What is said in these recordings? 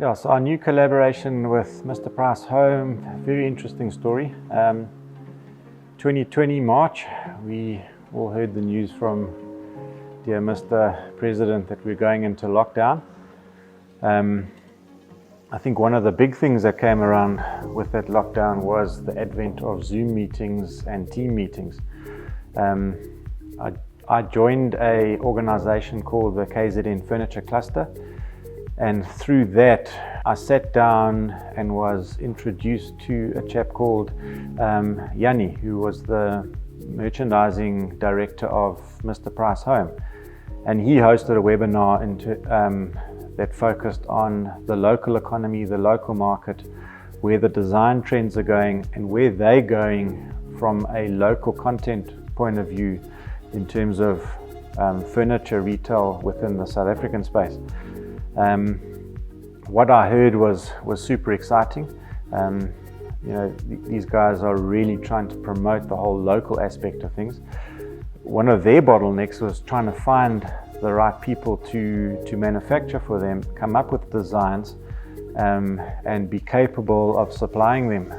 Yeah, so our new collaboration with Mr. Price Home, very interesting story. 2020 March, we all heard the news from dear Mr. President that we're going into lockdown. I think one of the big things that came around with that lockdown was the advent of Zoom meetings and team meetings. I joined an organization called the KZN Furniture Cluster, and through that I sat down and was introduced to a chap called Yanni, who was the merchandising director of Mr. Price Home, and he hosted a webinar that focused on the local economy, the local market, where the design trends are going and where they're going from a local content point of view in terms of furniture retail within the South African space. What I heard was super exciting. These guys are really trying to promote the whole local aspect of things. One of their bottlenecks was trying to find the right people to manufacture for them, come up with designs, and be capable of supplying them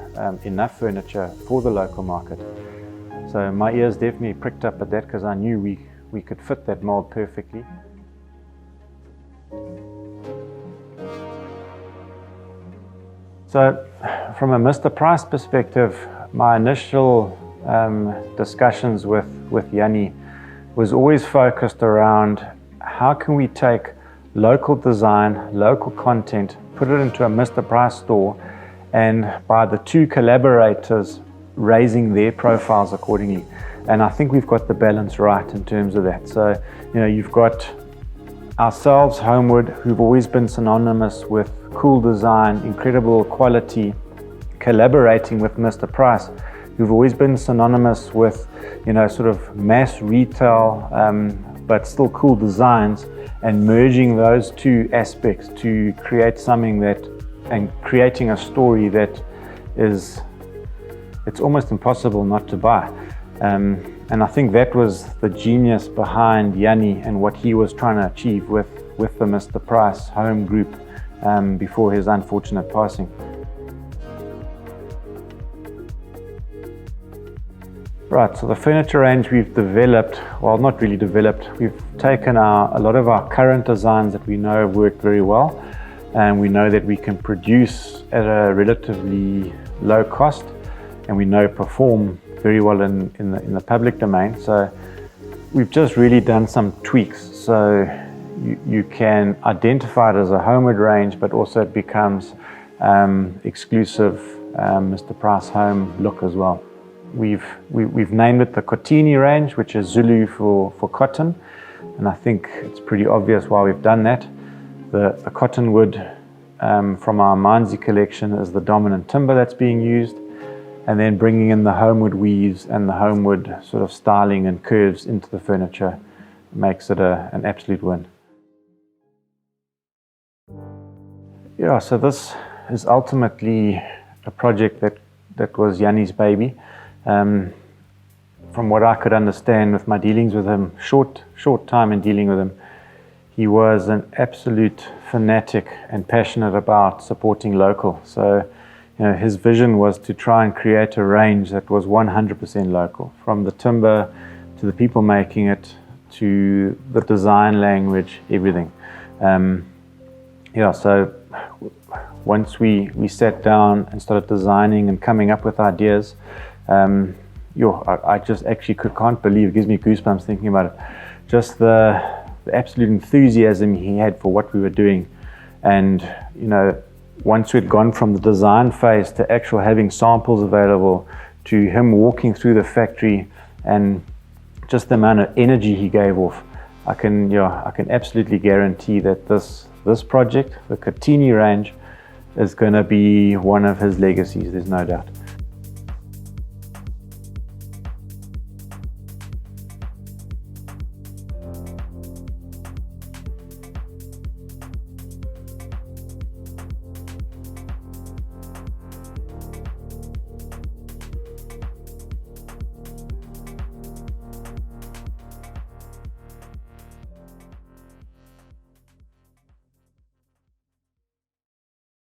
enough furniture for the local market. So my ears definitely pricked up at that, because I knew we could fit that mold perfectly. So from a Mr. Price perspective, my initial discussions with Yanni was always focused around how can we take local design, local content, put it into a Mr. Price store, and by the two collaborators raising their profiles accordingly. And I think we've got the balance right in terms of that. So, you've got ourselves, Homewood, who've always been synonymous with cool design, incredible quality, collaborating with Mr. Price, who've always been synonymous with, sort of mass retail, but still cool designs, and merging those two aspects to create something and creating a story that it's almost impossible not to buy. And I think that was the genius behind Yanni and what he was trying to achieve with the Mr. Price Home group before his unfortunate passing. Right, so the furniture range we've developed, well, not really developed, we've taken a lot of our current designs that we know have worked very well, and we know that we can produce at a relatively low cost, and we know perform very well in the public domain. So we've just really done some tweaks, so you can identify it as a Homewood range, but also it becomes exclusive Mr. Price Home look as well. We've named it the Kotini range, which is Zulu for cotton, and I think it's pretty obvious why we've done that. The cottonwood from our Amanzi collection is the dominant timber that's being used, and then bringing in the Homewood weaves and the Homewood sort of styling and curves into the furniture makes it an absolute win. Yeah, so this is ultimately a project that was Yanni's baby. From what I could understand with my dealings with him, short time in dealing with him, he was an absolute fanatic and passionate about supporting local. So, his vision was to try and create a range that was 100% local, from the timber to the people making it to the design language, everything. So once we sat down and started designing and coming up with ideas, I just actually can't believe, it gives me goosebumps thinking about it, just the absolute enthusiasm he had for what we were doing. And once we'd gone from the design phase to actual having samples available, to him walking through the factory, and just the amount of energy he gave off, I can absolutely guarantee that this project, the Cotini range, is going to be one of his legacies, there's no doubt.